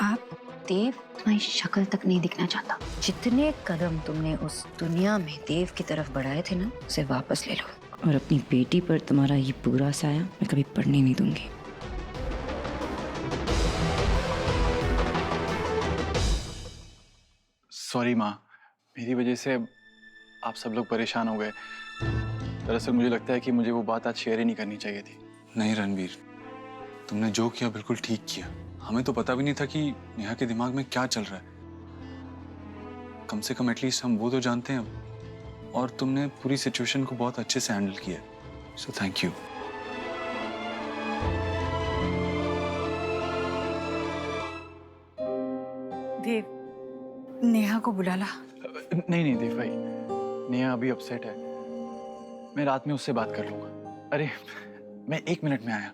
आप देव तुम्हारी शक्ल तक नहीं दिखना चाहता। जितने कदम तुमने उस दुनिया में देव की तरफ बढ़ाए थे ना, उसे वापस ले लो। और अपनी बेटी पर तुम्हारा ये बुरा साया मैं कभी पड़ने नहीं दूंगी। सॉरी माँ, मेरी वजह से आप सब लोग परेशान हो गए। दरअसल मुझे लगता है कि मुझे वो बात आज शेयर ही नहीं करनी चाहिए थी। नहीं रणवीर, तुमने जो किया बिल्कुल ठीक किया। हमें तो पता भी नहीं था कि नेहा के दिमाग में क्या चल रहा है। कम से कम एटलीस्ट हम वो तो जानते हैं अब। और तुमने पूरी सिचुएशन को बहुत अच्छे से हैंडल किया, सो थैंक यू। देव, नेहा को बुला ला। नहीं नहीं देव भाई, नेहा अभी अपसेट है। मैं रात में उससे बात कर लूंगा। अरे मैं 1 मिनट में आया।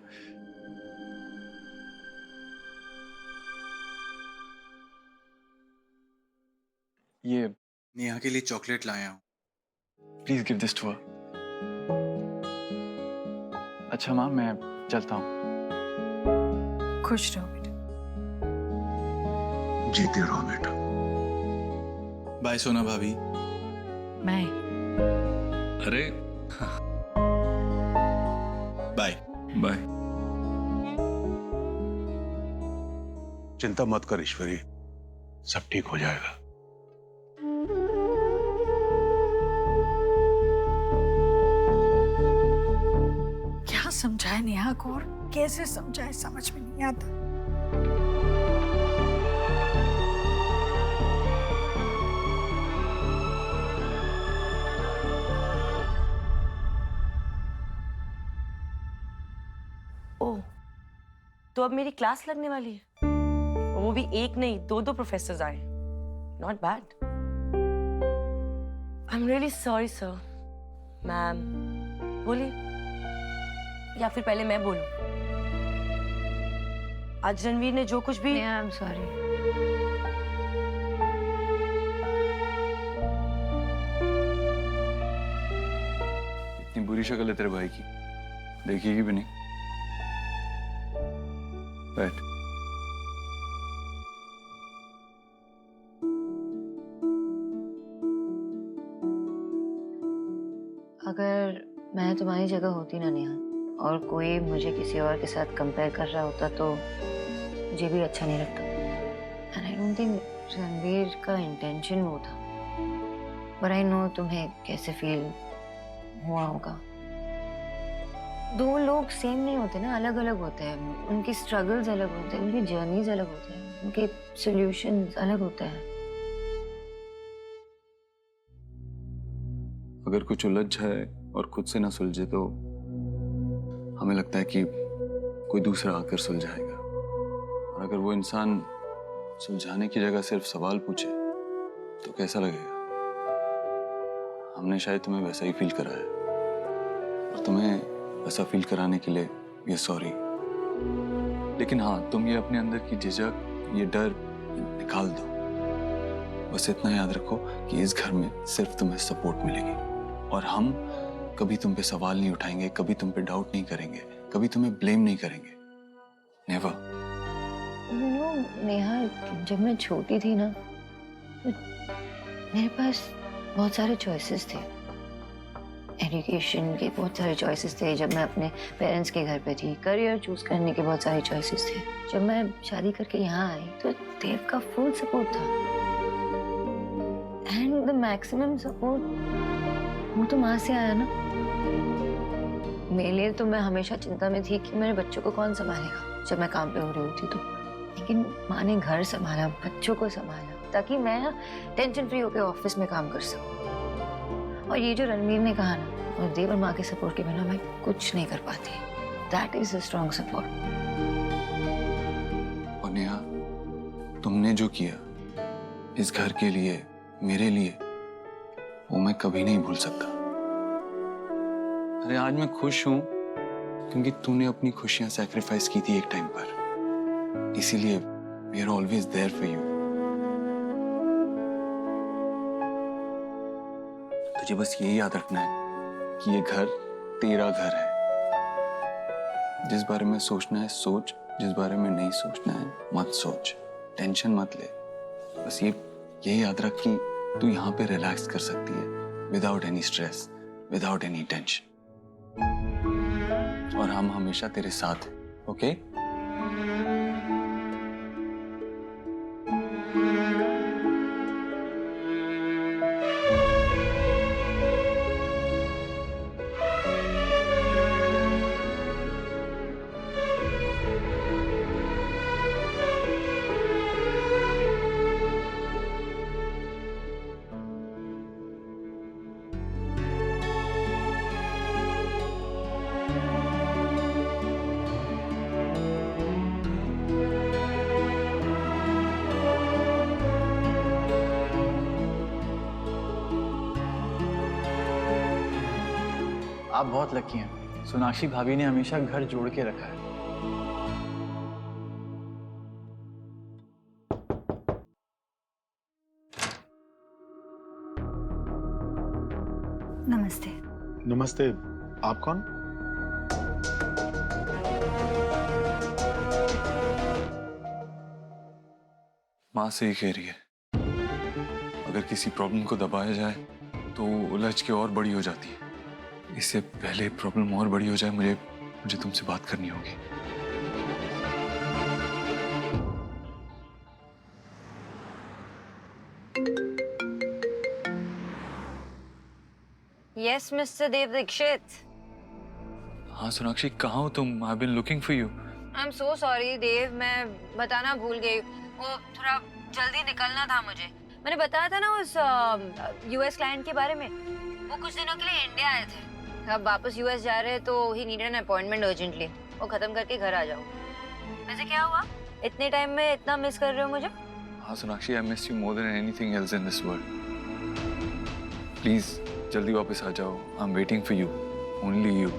ये नेहा के लिए चॉकलेट लाया हूँ। Please give this to her. अच्छा माँ, मैं चलता हूँ। खुश रहो बेटा। जीते रहो बेटा। बाय सोना भाभी। मैं अरे बाय बाय। चिंता मत कर ईश्वरी, सब ठीक हो जाएगा। क्या समझाए नेहा को और कैसे समझाए समझ में नहीं आता। ओह, तो अब मेरी क्लास लगने वाली है। और वो भी एक नहीं, दो प्रोफेसर्स आए। Not bad. I am really sorry sir. Ma'am बोलिए, या फिर पहले मैं बोलूं? आज रणवीर ने जो कुछ भी। I am sorry. इतनी बुरी शक्ल है तेरे भाई की, देखिएगी भी नहीं। बैठ। अगर मैं तुम्हारी जगह होती ना नेहा, और कोई मुझे किसी और के साथ कंपेयर कर रहा होता तो मुझे भी अच्छा नहीं लगता। And I don't think Ranveer का इंटेंशन वो था। बट आई नो तुम्हें कैसे फील हुआ होगा। दो लोग सेम नहीं होते ना, अलग अलग होते हैं। उनकी स्ट्रगल्स अलग होते हैं, उनकी जर्नीज अलग होते हैं, उनके सॉल्यूशंस अलग होते हैं। अगर कुछ उलझ जाए और खुद से ना सुलझे तो हमें लगता है कि कोई दूसरा आकर सुलझाएगा। और अगर वो इंसान सुलझाने की जगह सिर्फ सवाल पूछे तो कैसा लगेगा? हमने शायद तुम्हें वैसा ही फील कराया, और तुम्हें वैसा फील कराने के लिए ये सॉरी। लेकिन हाँ, तुम ये अपने अंदर की झिझक, ये डर निकाल दो। बस इतना याद रखो कि इस घर में सिर्फ तुम्हें सपोर्ट मिलेगी, और हम कभी तुम पे सवाल नहीं उठाएंगे, कभी तुम पे डाउट नहीं करेंगे, कभी तुम्हें ब्लेम नहीं करेंगे। नेवर। नेहा, जब मैं छोटी थी ना, तो मेरे पास बहुत सारे चॉइसेस थे। एजुकेशन के बहुत सारे चॉइसेस थे जब मैं अपने पेरेंट्स के घर पे थी। करियर चूज करने के बहुत सारे चॉइसेस थे। जब मैं शादी करके यहाँ आई तो देव का फुल सपोर्ट था, एंड द मैक्सिमम सपोर्ट वो तो माँ से आया ना। मेरे लिए तो मैं हमेशा चिंता में थी कि मेरे बच्चों को कौन संभालेगा जब मैं काम पे हो रही होती तो। लेकिन माँ ने घर संभाला, बच्चों को संभाला, ताकि मैं टेंशन फ्री होकर ऑफिस में काम कर सकूं। और ये जो रणवीर ने कहा ना, और देव और माँ के सपोर्ट के बिना मैं कुछ नहीं कर पाती। That is a strong support. और नेहा, तुमने जो किया इस घर के लिए, मेरे लिए, वो मैं कभी नहीं भूल सकता। अरे आज मैं खुश हूं क्योंकि तूने अपनी खुशियां सैक्रिफाइस की थी एक टाइम पर, इसीलिए we are always there for you. तुझे बस यही याद रखना है कि ये घर तेरा घर है, जिस बारे में सोचना है सोच, जिस बारे में नहीं सोचना है मत सोच, टेंशन मत ले। बस ये याद रख कि तू यहाँ पे रिलैक्स कर सकती है without any stress, without any tension. और हम हमेशा तेरे साथ हैं, ओके? आप बहुत लकी हैं, सोनाक्षी भाभी ने हमेशा घर जोड़ के रखा है। नमस्ते। नमस्ते। आप कौन? माँ सही कह रही है, अगर किसी प्रॉब्लम को दबाया जाए तो उलझ के और बड़ी हो जाती है। इससे पहले प्रॉब्लम और बड़ी हो जाए, मुझे तुमसे बात करनी होगी। Yes mister Dev Dikshit. हाँ सोनाक्षी, कहाँ हो तुम? I have been looking for you. I am so sorry Dev, मैं बताना भूल गई। वो थोड़ा जल्दी निकलना था मुझे। मैंने बताया था ना उस यूएस क्लाइंट के बारे में। वो कुछ दिनों के लिए इंडिया आए थे, अब वापस यूएस जा रहे हैं तो he needed an appointment urgently. वो खत्म करके घर आ जाओ। वैसे क्या हुआ, इतने टाइम में इतना मिस कर रहे हो मुझे? हाँ Sonakshi, I miss you more than anything else in this world. Please जल्दी वापस आ जाओ। I am waiting for you, only you.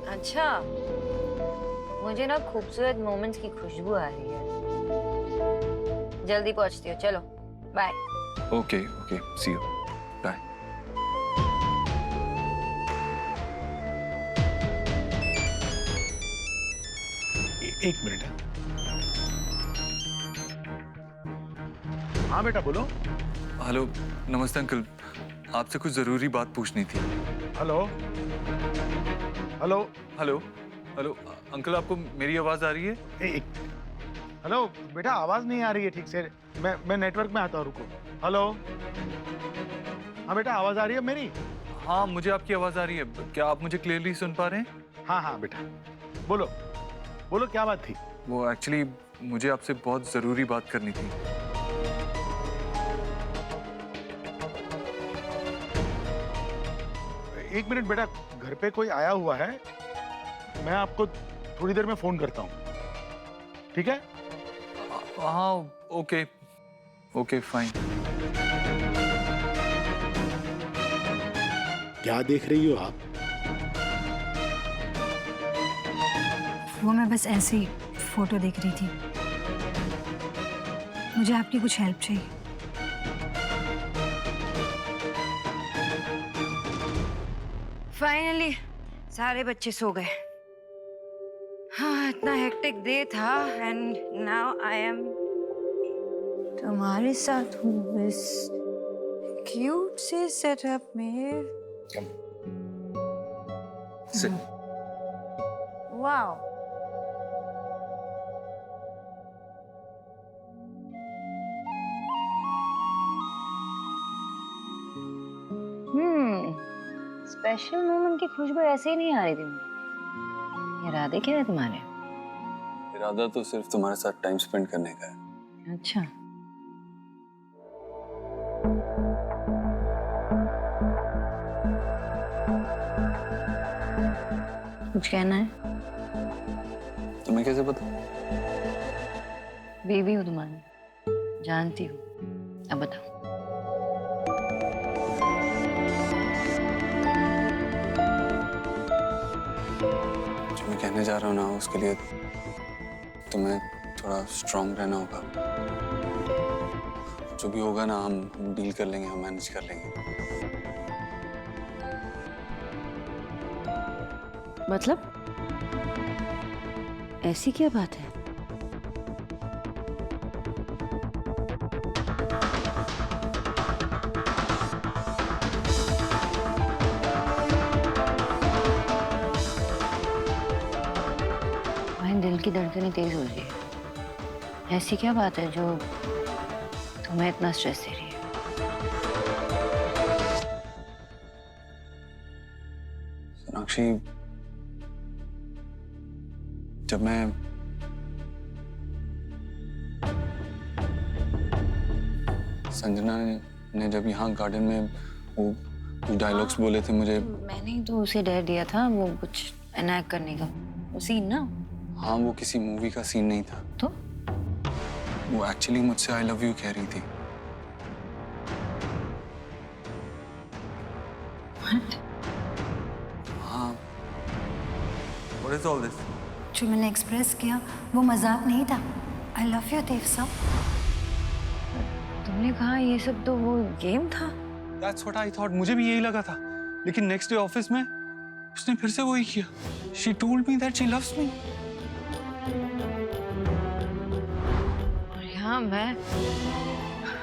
अच्छा, मुझे ना खूबसूरत मोमेंट्स की खुशबू आ रही है। जल्दी पहुंचती हूँ, चलो bye. Okay okay, see you, bye. एक मिनट है। हाँ बेटा बोलो। हेलो, नमस्ते अंकल, आपसे कुछ जरूरी बात पूछनी थी। Hello hello hello hello uncle, आपको मेरी आवाज आ रही है? हेलो बेटा, आवाज नहीं आ रही है ठीक से। मैं नेटवर्क में आता हूँ, रुको। हेलो, हाँ बेटा, आवाज आ रही है मेरी? हाँ, मुझे आपकी आवाज आ रही है। क्या आप मुझे क्लियरली सुन पा रहे हैं? हाँ हाँ बेटा, बोलो बोलो, क्या बात थी? वो एक्चुअली मुझे आपसे बहुत जरूरी बात करनी थी। एक मिनट बेटा, घर पे कोई आया हुआ है, मैं आपको थोड़ी देर में फोन करता हूँ, ठीक है? हाँ ओके ओके फाइन। क्या देख रही हो आप? वो मैं बस ऐसे ही फोटो देख रही थी। मुझे आपकी कुछ हेल्प चाहिए। फाइनली सारे बच्चे सो गए। हाँ, इतना हेक्टिक डे था एंड नाउ आई एम तुम्हारे साथ हूँ इस क्यूट से सेटअप में। वाओ, स्पेशल मोमेंट की खुशबू ऐसे ही नहीं आ रही थी मुझे। इरादे क्या है तुम्हारे? इरादा तो सिर्फ तुम्हारे साथ टाइम स्पेंड करने का है। अच्छा, कुछ कहना है? तुम्हें कैसे पता? बीवी हूँ तुम्हारी, जानती हूँ। अब बताओ। जो मैं कहने जा रहा हूँ ना, उसके लिए तुम्हें थोड़ा स्ट्रांग रहना होगा। जो भी होगा ना, हम डील कर लेंगे, हम मैनेज कर लेंगे। मतलब? ऐसी क्या बात है? तुम्हारे दिल की धड़कनें तेज हो रही है। ऐसी क्या बात है जो तुम्हें इतना स्ट्रेस दे रही है? सोनाक्षी, जब मैं संजना ने जब यहाँ गार्डन में वो कुछ डायलॉग्स बोले थे मुझे। मैंने ही तो उसे डर दिया था वो कुछ एनैक्ट करने का, वो सीन ना। हाँ, वो किसी मूवी का सीन नहीं था। तो वो एक्चुअली मुझसे आई लव यू कह रही थी। हाँ। What is all this? जो मैंने एक्सप्रेस किया वो मजाक नहीं था। आई लव यू देव साहब। तुमने कहा ये सब तो वो गेम था। That's what I thought. मुझे भी यही लगा था। लेकिन नेक्स्ट डे ऑफिस में उसने फिर से वही किया। She told me that she loves me. और यहाँ मैं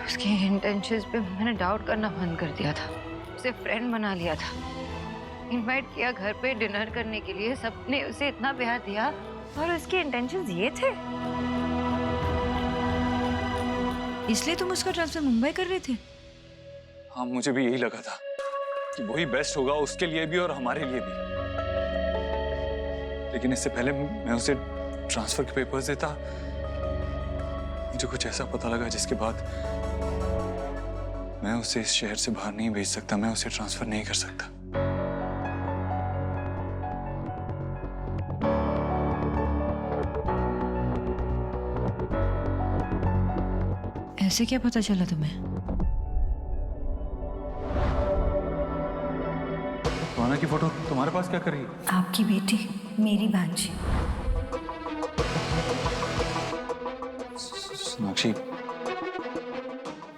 उसके इंटेंशंस पे मैंने डाउट करना बंद कर दिया था। उसे फ्रेंड बना लिया था, इनवाइट किया घर पे डिनर करने के लिए। सबने उसे इतना प्यार दिया और उसके इंटेंशंस ये थे। इसलिए तुम उसका ट्रांसफर मुंबई कर रहे थे? हाँ, मुझे भी यही लगा था कि वही बेस्ट होगा उसके लिए भी और हमारे लिए भी। लेकिन इससे पहले मैं उसे ट्रांसफर के पेपर्स देता, मुझे कुछ ऐसा पता लगा जिसके बाद मैं उसे इस शहर से बाहर नहीं भेज सकता, मैं उसे ट्रांसफर नहीं कर सकता। ऐसे क्या पता चला तुम्हें? सुहाना की फोटो तुम्हारे पास क्या कर रही है? आपकी बेटी, मेरी भांजी। Sonakshi,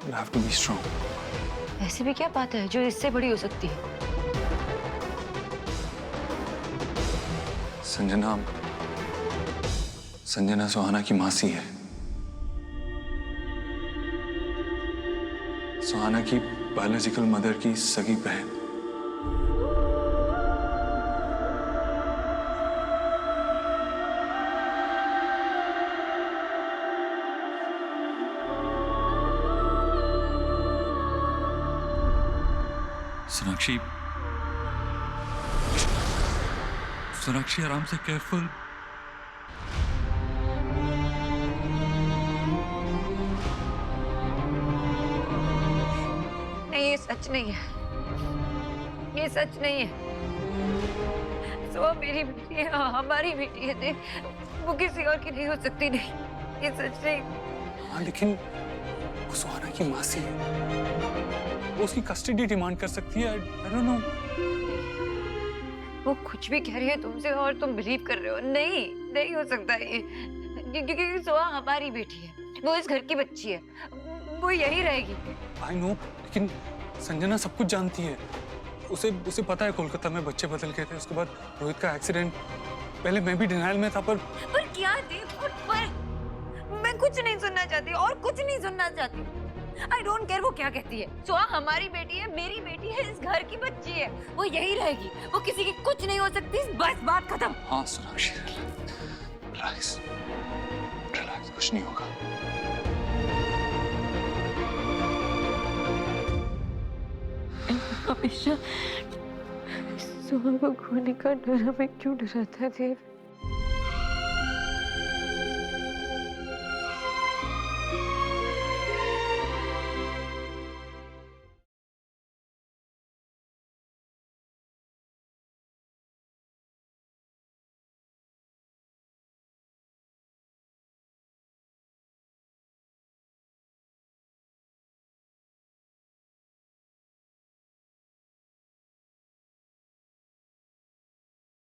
you have to be strong. ऐसी भी क्या बात है जो इससे बड़ी हो सकती है? संजना सुहाना की मासी है। सुहाना की बायोलॉजिकल मदर की सगी बहन। सोनाक्षी, आराम से, केयरफुल। नहीं, ये सच नहीं है, ये सच नहीं है। सुहा मेरी बेटी है, हमारी बेटी है। देव, वो किसी और की नहीं हो सकती। नहीं, ये सच नहीं। हाँ, लेकिन वो सुहाना की मासी है, वो उसकी कस्टडी डिमांड कर सकती है। I don't know. वो कुछ भी कह रही है तुमसे और तुम बिलीव कर रहे हो। नहीं, नहीं हो सकता ये, क्योंकि सुहा हमारी बेटी है, वो इस घर की बच्ची है, वो यही रहेगी। I know, लेकिन संजना सब कुछ जानती है। उसे पता है कोलकाता में बच्चे बदल गए थे, उसके बाद रोहित का एक्सीडेंट। पहले मैं भी डिनाइल में था, पर क्या देव, पर मैं कुछ नहीं सुनना चाहती और कुछ नहीं सुनना चाहती। I don't care वो क्या कहती है। सुहा हमारी बेटी है, मेरी बेटी है, इस घर की बच्ची है, वो यही रहेगी, वो किसी की कुछ नहीं हो सकती। बस बात खत्म। हाँ सोनाक्षी, रिलैक्स, रिलैक्स, कुछ नहीं होगा। हमेशा सुहा को खोने का डर हमें क्यों डराता है देव?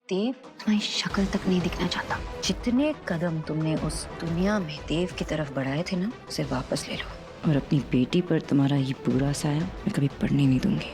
देव तुम्हारी शक्ल तक नहीं दिखना चाहता। जितने कदम तुमने उस दुनिया में देव की तरफ बढ़ाए थे ना, उसे वापस ले लो। और अपनी बेटी पर तुम्हारा ये बुरा साया मैं कभी पड़ने नहीं दूंगी।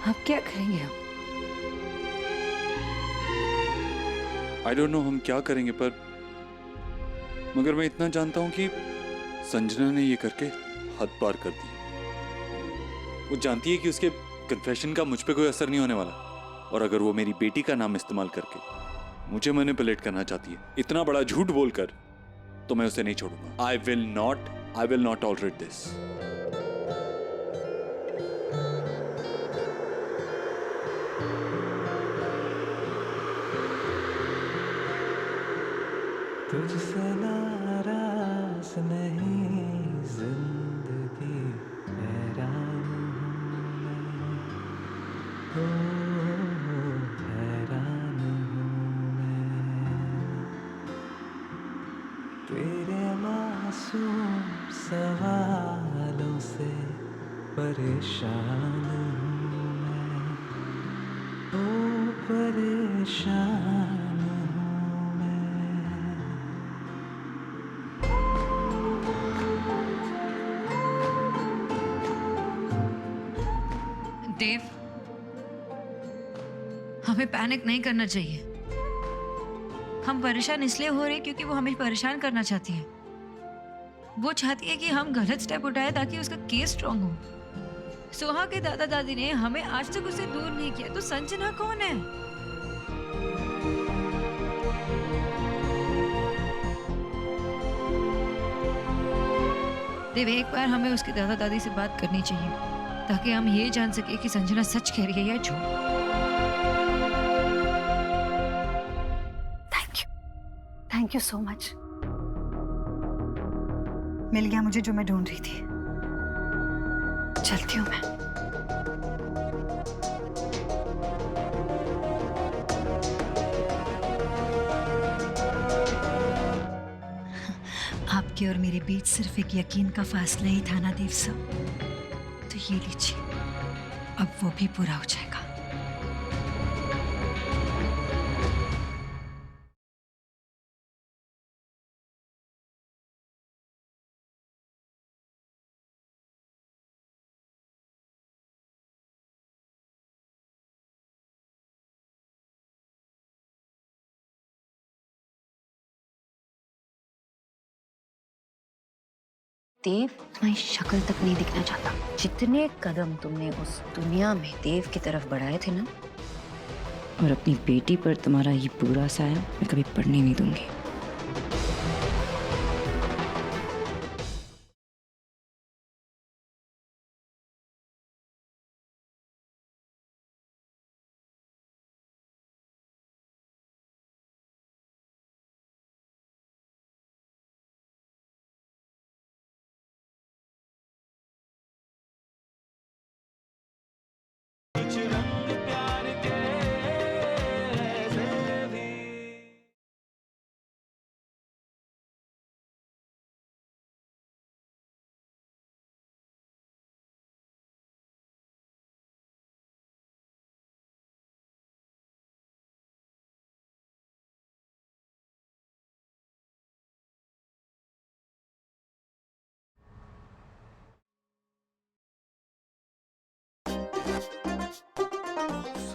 आप क्या करेंगे अब? आई डोंट नो हम क्या करेंगे, पर मगर मैं इतना जानता हूं कि संजना ने ये करके हद पार कर दी। वो जानती है कि उसके कन्फेशन का मुझ पे कोई असर नहीं होने वाला, और अगर वो मेरी बेटी का नाम इस्तेमाल करके मुझे मैनिपुलेट करना चाहती है इतना बड़ा झूठ बोलकर, तो मैं उसे नहीं छोड़ूंगा। I will not tolerate this. तुझसे नाराज नहीं जिंदगी, हैरान हूँ मैं, हैरान हूँ मैं तेरे मासूम सवालों से परेशान हूँ मैं, ओ परेशान हूँ मैं। देव, हमें पैनिक नहीं करना चाहिए। हम परेशान इसलिए हो रहे क्योंकि वो हमें परेशान करना चाहती है। वो चाहती है कि हम गलत स्टेप उठाए ताकि उसका केस स्ट्रांग हो। सोहा के दादा दादी ने हमें आज तक उससे दूर नहीं किया, तो संजना कौन है? देव, एक बार हमें उसके दादा दादी से बात करनी चाहिए ताकि हम ये जान सके कि संजना सच कह रही है या झूठ। Thank you so much. मिल गया मुझे जो मैं ढूंढ रही थी। चलती हूँ मैं। आपके और मेरे बीच सिर्फ एक यकीन का फासला ही था ना देव साहब, तो ये लीजिए, अब वो भी पूरा हो जाएगा। देव तुम्हारी शक्ल तक नहीं दिखना चाहता। जितने कदम तुमने उस दुनिया में देव की तरफ बढ़ाए थे ना, और अपनी बेटी पर तुम्हारा ये बुरा साया मैं कभी पड़ने नहीं दूंगी।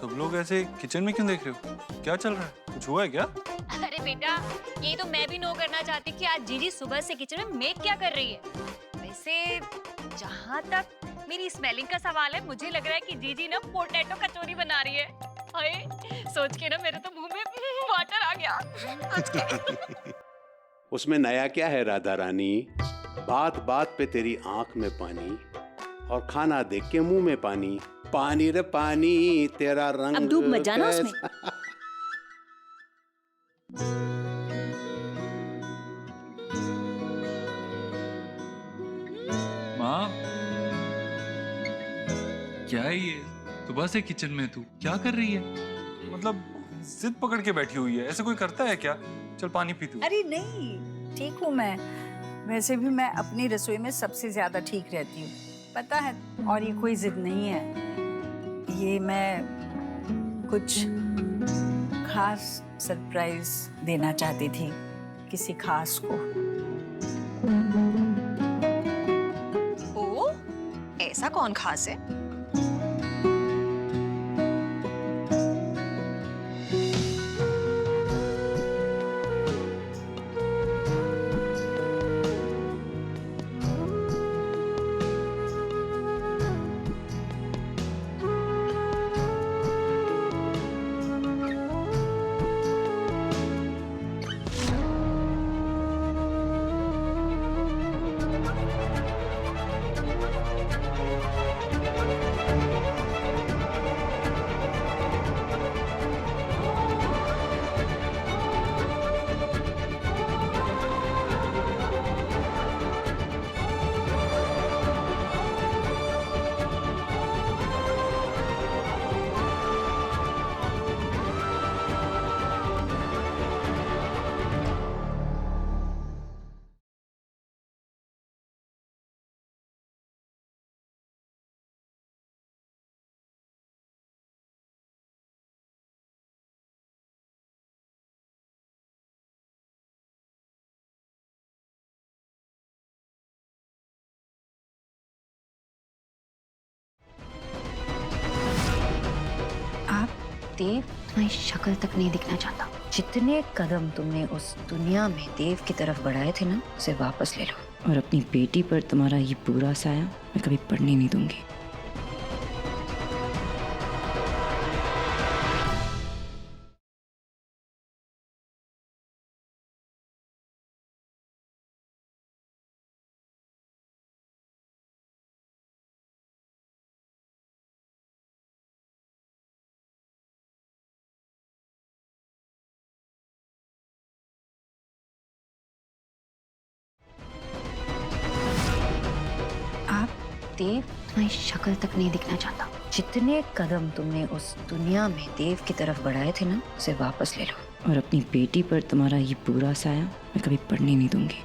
सब लोग ऐसे किचन में क्यों देख रहे हो? क्या चल रहा है? कुछ हुआ है क्या? अरे बेटा, ये तो मैं भी नो करना चाहती कि आज जीजी सुबह से किचन में मेक क्या कर रही है। वैसे जहाँ तक मेरी स्मेलिंग का सवाल है, मुझे लग रहा है कि जीजी ना पोटैटो कचौरी बना रही है। हाय, सोच के ना मेरे तो मुंह में वाटर आ गया। उसमें नया क्या है राधा रानी? बात बात पे तेरी आंख में पानी और खाना देख के मुंह में पानी। पानी रे पानी, तेरा रंग अब डूब मत जाना उसमें। माँ, क्या है ये? सुबह से किचन में तू क्या कर रही है? मतलब जिद पकड़ के बैठी हुई है। ऐसे कोई करता है क्या? चल पानी पी तू। अरे नहीं, ठीक हूँ मैं। वैसे भी मैं अपनी रसोई में सबसे ज्यादा ठीक रहती हूँ, पता है। और ये कोई जिद नहीं है, ये मैं कुछ खास सरप्राइज देना चाहती थी किसी खास को। ओ, ऐसा कौन खास है? देव तुम्हारी शक्ल तक नहीं दिखना चाहता। जितने कदम तुमने उस दुनिया में देव की तरफ बढ़ाए थे ना, उसे वापस ले लो और अपनी बेटी पर तुम्हारा ये बुरा साया मैं कभी पड़ने नहीं दूंगी। देव तुम्हारी शक्ल तक नहीं दिखना चाहता। जितने कदम तुमने उस दुनिया में देव की तरफ बढ़ाए थे ना, उसे वापस ले लो और अपनी बेटी पर तुम्हारा ये बुरा साया मैं कभी पड़ने नहीं दूंगी।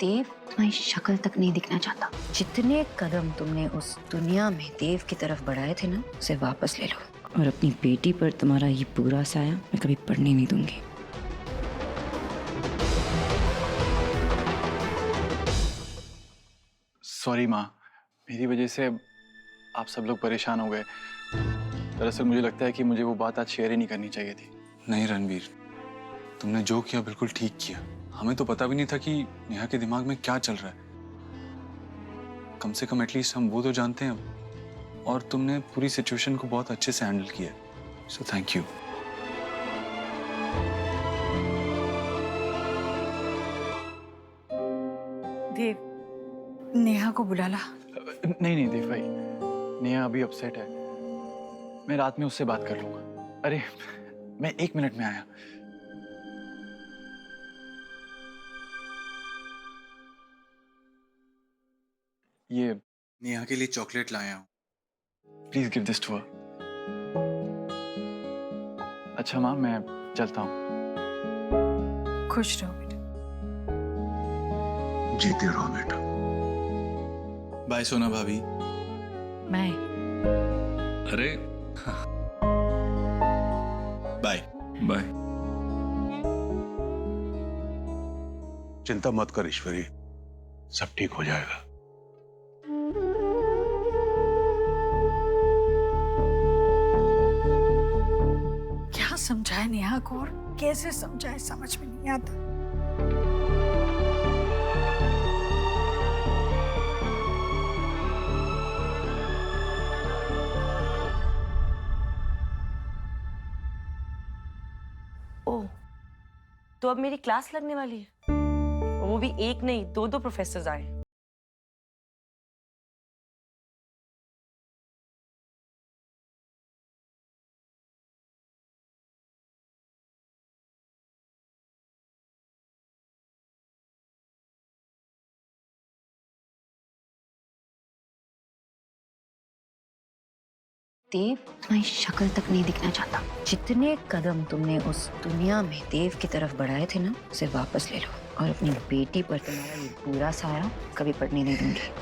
देव तुम्हारी शक्ल तक नहीं दिखना चाहता। जितने कदम तुमने उस दुनिया में देव की तरफ बढ़ाए थे ना, उसे वापस ले लो और अपनी बेटी पर तुम्हारा ये बुरा साया मैं कभी पड़ने नहीं दूंगी। सॉरी माँ, मेरी वजह से आप सब लोग परेशान हो गए। दरअसल मुझे लगता है कि मुझे वो बात आज शेयर ही नहीं करनी चाहिए थी। नहीं रणवीर, तुमने जो किया बिल्कुल ठीक किया। हमें तो पता भी नहीं था कि नेहा के दिमाग में क्या चल रहा है। कम से कम एटलीस्ट हम वो तो जानते हैं अब। और तुमने पूरी सिचुएशन को बहुत अच्छे से हैंडल किया, सो थैंक यू। देव, नेहा को बुला ला। नहीं नहीं देव भाई, नेहा अभी अपसेट है। मैं रात में उससे बात कर लूंगा। अरे मैं 1 मिनट में आया। ये नेहा के लिए चॉकलेट लाया हूँ। Please give this to her. अच्छा माँ, मैं चलता हूँ। खुश रहो बेटा। जीते रहो बेटा। बाय सोना भाभी। मैं अरे बाय बाय। चिंता मत कर ईश्वरी, सब ठीक हो जाएगा। क्या समझाए नेहा को और कैसे समझाए समझ में नहीं आता। ओह, तो अब मेरी क्लास लगने वाली है। और वो भी एक नहीं, दो प्रोफेसर्स आए। देव तुम्हारी शक्ल तक नहीं दिखना चाहता। जितने कदम तुमने उस दुनिया में देव की तरफ बढ़ाए थे ना, उसे वापस ले लो और अपनी बेटी पर तुम्हारा ये बुरा साया कभी पड़ने नहीं दूंगी।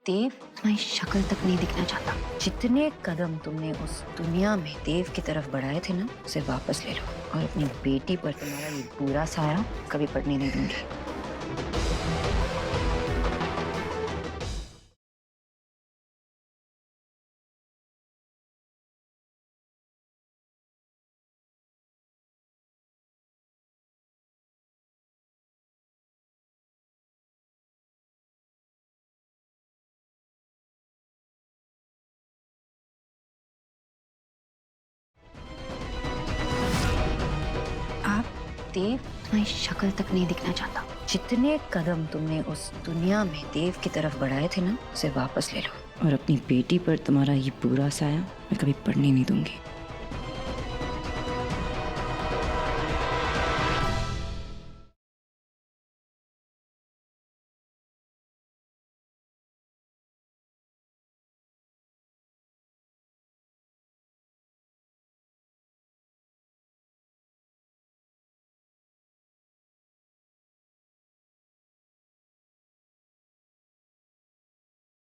देव तुम्हारी शक्ल तक नहीं दिखना चाहता। जितने कदम तुमने उस दुनिया में देव की तरफ बढ़ाए थे ना, उसे वापस ले लो और अपनी बेटी पर तुम्हारा ये बुरा साया कभी पड़ने नहीं दूंगी। देव तुम्हारी शक्ल तक नहीं दिखना चाहता। जितने कदम तुमने उस दुनिया में देव की तरफ बढ़ाए थे ना, उसे वापस ले लो। और अपनी बेटी पर तुम्हारा ये बुरा साया मैं कभी पड़ने नहीं दूंगी।